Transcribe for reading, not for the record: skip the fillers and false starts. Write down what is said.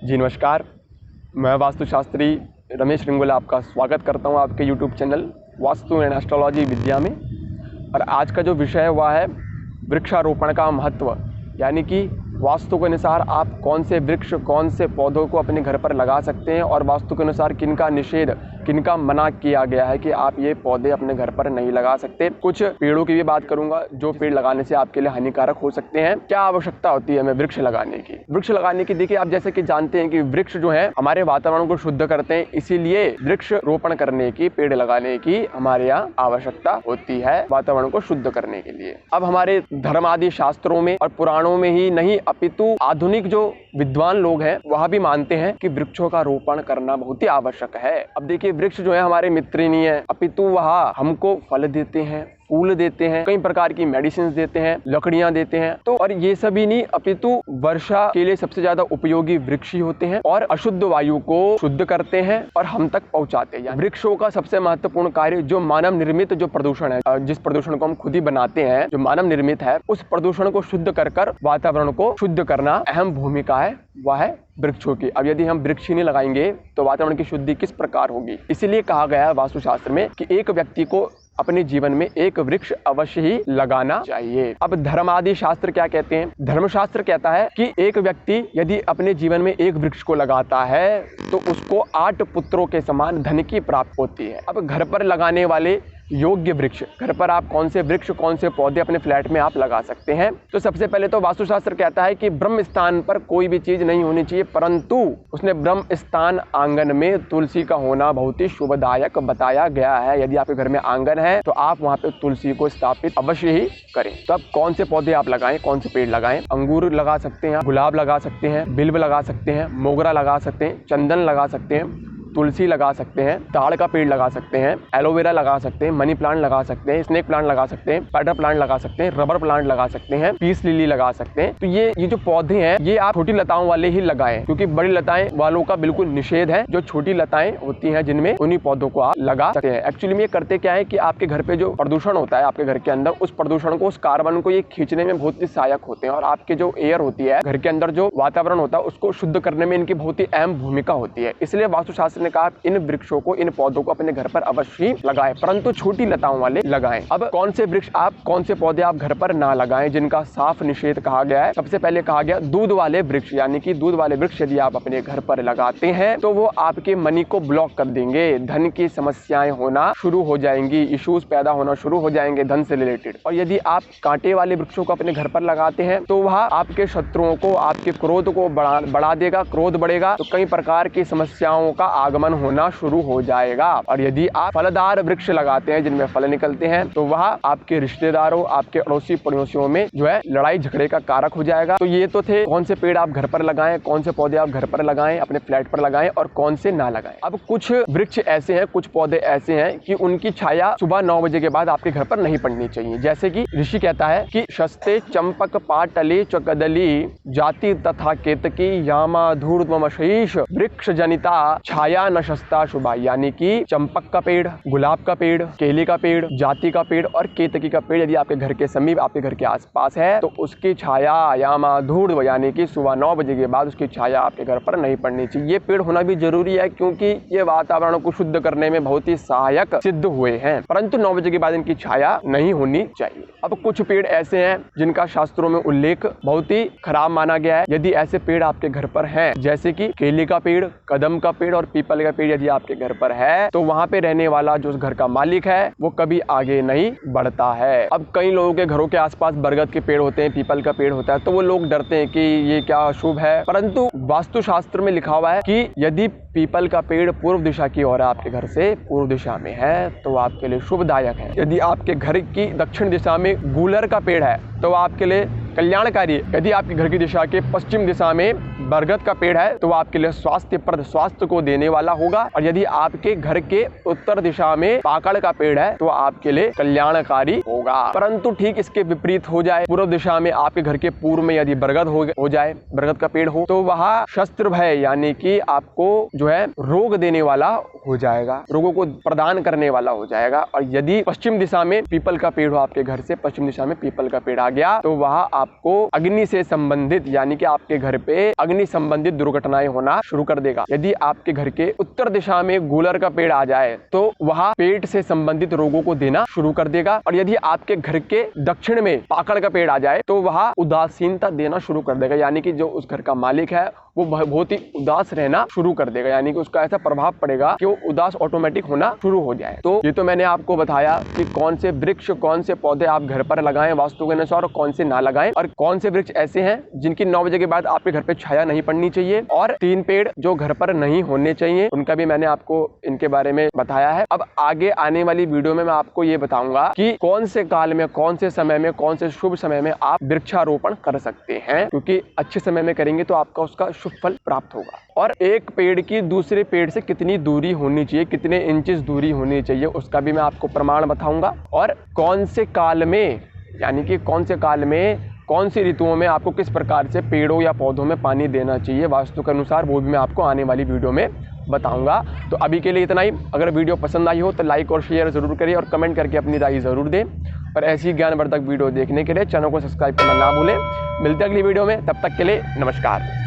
जी नमस्कार, मैं वास्तुशास्त्री रमेश रिंगोला आपका स्वागत करता हूं आपके YouTube channel Vastu and astrology Vidya में। और आज का जो विषय है वह है वृक्षारोपण का महत्व, यानी कि वास्तु के अनुसार आप कौन से वृक्ष, कौन से पौधों को अपने घर पर लगा सकते हैं और वास्तु के अनुसार किनका निषेध, किनका मना किया गया है कि आप ये पौधे अपने घर पर नहीं लगा सकते। कुछ पेड़ों की भी बात करूंगा जो पेड़ लगाने से आपके लिए हानिकारक हो सकते हैं। क्या आवश्यकता होती है हमें वृक्ष लगाने की? वृक्ष लगाने की देखिए, आप जैसे कि जानते हैं कि वृक्ष जो है हमारे वातावरण को शुद्ध करते हैं, इसीलिए वृक्ष रोपण करने की, पेड़ लगाने की हमारे यहाँ आवश्यकता होती है वातावरण को शुद्ध करने के लिए। अब हमारे धर्म आदि शास्त्रों में और पुराणों में ही नहीं अपितु आधुनिक जो विद्वान लोग हैं वह भी मानते हैं कि वृक्षों का रोपण करना बहुत ही आवश्यक है। अब देखिए, वृक्ष जो है हमारे मित्र ही नहीं है, अपितु वह हमको फल देते हैं, फूल देते हैं, कई प्रकार की मेडिसिन देते हैं, लकड़ियां देते हैं। तो और ये सभी नहीं अपितु वर्षा के लिए सबसे ज्यादा उपयोगी वृक्ष ही होते हैं और अशुद्ध वायु को शुद्ध करते हैं और हम तक पहुंचाते हैं। वृक्षों का सबसे महत्वपूर्ण कार्य जो मानव निर्मित जो प्रदूषण है, जिस प्रदूषण को हम खुद ही बनाते हैं, जो मानव निर्मित है, उस प्रदूषण को शुद्ध कर वातावरण को शुद्ध करना अहम भूमिका है, वह है वृक्षों की। अब यदि हम वृक्ष ही नहीं लगाएंगे तो वातावरण की शुद्धि किस प्रकार होगी? इसीलिए कहा गया है वास्तुशास्त्र में कि एक व्यक्ति को अपने जीवन में एक वृक्ष अवश्य ही लगाना चाहिए। अब धर्म आदि शास्त्र क्या कहते हैं? धर्मशास्त्र कहता है कि एक व्यक्ति यदि अपने जीवन में एक वृक्ष को लगाता है तो उसको 8 पुत्रों के समान धन की प्राप्ति होती है। अब घर पर लगाने वाले योग्य वृक्ष, घर पर आप कौन से वृक्ष, कौन से पौधे अपने फ्लैट में आप लगा सकते हैं? तो सबसे पहले तो वास्तुशास्त्र कहता है कि ब्रह्म स्थान पर कोई भी चीज नहीं होनी चाहिए, परंतु उसने ब्रह्म स्थान आंगन में तुलसी का होना बहुत ही शुभदायक बताया गया है। यदि आपके घर में आंगन है तो आप वहां पे तुलसी को स्थापित अवश्य ही करें। तो अब कौन से पौधे आप लगाएं, कौन से पेड़ लगाएं? अंगूर लगा सकते हैं, गुलाब लगा सकते हैं, बिल्व लगा सकते हैं, मोगरा लगा सकते हैं, चंदन लगा सकते हैं, तुलसी लगा सकते हैं, ताड़ का पेड़ लगा सकते हैं, एलोवेरा लगा सकते हैं, मनी प्लांट लगा सकते हैं, स्नेक प्लांट लगा सकते हैं, स्पाइडर प्लांट लगा सकते हैं, रबर प्लांट लगा सकते हैं, पीस लिली लगा सकते हैं। तो ये जो पौधे हैं ये आप छोटी लताओं वाले ही लगाएं, क्योंकि बड़ी लताएं वालों का बिल्कुल निषेध है। जो छोटी लताएं होती हैं जिनमें उन्हीं पौधों को आप लगा सकते हैं। एक्चुअली में ये करते क्या है कि आपके घर पे जो प्रदूषण होता है आपके घर के अंदर, उस प्रदूषण को, उस कार्बन को ये खींचने में बहुत ही सहायक होते हैं और आपके जो एयर होती है, घर के अंदर जो वातावरण होता है, उसको शुद्ध करने में इनकी बहुत ही अहम भूमिका होती है। इसलिए वास्तुशास्त्र ने कहा इन वृक्षों को, इन पौधों को अपने घर पर अवश्य लगाएं, परंतु छोटी लताओं वाले लगाएं। अब कौन से वृक्ष आप, कौन से पौधे आप घर पर ना लगाएं जिनका साफ निषेध कहा गया है? सबसे पहले कहा गया दूध वाले वृक्ष, यानी कि दूध वाले वृक्ष यदि आप अपने घर पर लगाते हैं तो वो आपके मनी को ब्लॉक कर देंगे, धन की समस्याएं होना शुरू हो जाएंगी, इश्यूज पैदा होना शुरू हो जाएंगे धन से रिलेटेड। और यदि आप कांटे वाले वृक्षों को अपने घर पर लगाते हैं तो वह आपके शत्रुओं को, आपके क्रोध को बढ़ा देगा, क्रोध बढ़ेगा तो कई प्रकार की समस्याओं का आगमन होना शुरू हो जाएगा। और यदि आप फलदार वृक्ष लगाते हैं जिनमें फल निकलते हैं तो वह आपके रिश्तेदारों, आपके अड़ोसी पड़ोसियों में जो है लड़ाई झगड़े का कारक हो जाएगा। तो ये तो थे कौन से पेड़ आप घर पर लगाएं, कौन से पौधे आप घर पर लगाएं, अपने फ्लैट पर लगाएं और कौन से ना लगाएं। अब कुछ वृक्ष ऐसे हैं, कुछ पौधे ऐसे हैं कि उनकी छाया सुबह 9 बजे के बाद आपके घर पर नहीं पड़नी चाहिए। जैसे कि ऋषि कहता है कि शस्ते चंपक पाटले चकदली जाति तथा केतकी यामा धूर्ध्वमशीष वृक्ष जनिता छाया न शस्ता शुभा, यानी कि चंपक का पेड़, गुलाब का पेड़, केले का पेड़, जाति का पेड़ और केतकी का पेड़ यदि आपके घर के समीप, आपके घर के आसपास है तो उसकी छाया यामा धूर्ध्व, यानी कि सुबह 9 बजे के बाद उसकी छाया आपके घर पर नहीं पड़नी चाहिए। ये पेड़ होना भी जरूरी है क्योंकि ये वातावरण को शुद्ध करने में बहुत ही सहायक सिद्ध हुए हैं, परंतु 9 बजे के बाद इनकी छाया नहीं होनी चाहिए। अब कुछ पेड़ ऐसे हैं जिनका शास्त्रों में उल्लेख बहुत ही खराब माना गया है। यदि ऐसे पेड़ आपके घर पर हैं, जैसे कि केले का पेड़, कदम का पेड़ और पीपल का पेड़ यदि आपके घर पर है तो वहां पे रहने वाला जो घर का मालिक है वो कभी आगे नहीं बढ़ता है। अब कई लोगों के घरों के आसपास बरगद के पेड़ होते हैं, पीपल का पेड़ होता है, तो वो लोग डरते हैं कि ये क्या शुभ है, परंतु वास्तुशास्त्र में लिखा हुआ है कि यदि पीपल का पेड़ पूर्व दिशा की ओर आपके घर से पूर्व दिशा में है तो आपके लिए शुभदायक है। यदि आपके घर की दक्षिण दिशा में गूलर का पेड़ है तो आपके लिए कल्याणकारी। यदि आपके घर की दिशा के पश्चिम दिशा में बरगद का पेड़ है तो आपके लिए स्वास्थ्यप्रद, स्वास्थ्य को देने वाला होगा। और यदि आपके घर के उत्तर दिशा में पाकड़ का पेड़ है तो आपके लिए कल्याणकारी होगा। परंतु ठीक इसके विपरीत हो जाए, पूर्व दिशा में आपके घर के पूर्व में यदि बरगद हो जाए, बरगद का पेड़ हो, तो वह शस्त्र भय यानी कि आपको जो है रोग देने वाला हो जाएगा, रोगों को प्रदान करने वाला हो जाएगा। और यदि पश्चिम दिशा में पीपल का पेड़ हो, आपके घर से पश्चिम दिशा में पीपल का पेड़ आ गया, तो वह आपको अग्नि से संबंधित यानी कि आपके घर पे अग्नि संबंधित दुर्घटनाएं होना शुरू कर देगा। यदि आपके घर के उत्तर दिशा में गूलर का पेड़ आ जाए तो वह पेट से संबंधित रोगों को देना शुरू कर देगा। और यदि आपके घर के दक्षिण में पाकड़ का पेड़ आ जाए तो वह उदासीनता देना शुरू कर देगा, यानी कि जो उस घर का मालिक है वो बहुत ही उदास रहना शुरू कर देगा, यानी कि उसका ऐसा प्रभाव पड़ेगा कि वो उदास ऑटोमेटिक होना शुरू हो जाए। तो ये तो मैंने आपको बताया कि कौन से वृक्ष, कौन से पौधे आप घर पर लगाएं वास्तु के अनुसार और कौन से ना लगाएं, और कौन से वृक्ष ऐसे हैं जिनकी 9 बजे के बाद आपके घर पे छाया नहीं पड़नी चाहिए, और 3 पेड़ जो घर पर नहीं होने चाहिए उनका भी मैंने आपको इनके बारे में बताया है। अब आगे आने वाली वीडियो में मैं आपको ये बताऊंगा कि कौन से काल में, कौन से समय में, कौन से शुभ समय में आप वृक्षारोपण कर सकते हैं, क्योंकि अच्छे समय में करेंगे तो आपका उसका शुभ फल प्राप्त होगा। और एक पेड़ की दूसरे पेड़ से कितनी दूरी होनी चाहिए, कितने इंचेस दूरी होनी चाहिए, उसका भी मैं आपको प्रमाण बताऊंगा। और कौन से काल में, यानी कि कौन से काल में, कौन सी ऋतुओं में आपको किस प्रकार से पेड़ों या पौधों में पानी देना चाहिए वास्तु के अनुसार, वो भी मैं आपको आने वाली वीडियो में बताऊंगा। तो अभी के लिए इतना ही। अगर वीडियो पसंद आई हो तो लाइक और शेयर जरूर करिए और कमेंट करके अपनी राय जरूर दें। और ऐसी ज्ञानवर्धक वीडियो देखने के लिए चैनल को सब्सक्राइब करना ना भूलें। मिलते हैं अगली वीडियो में, तब तक के लिए नमस्कार।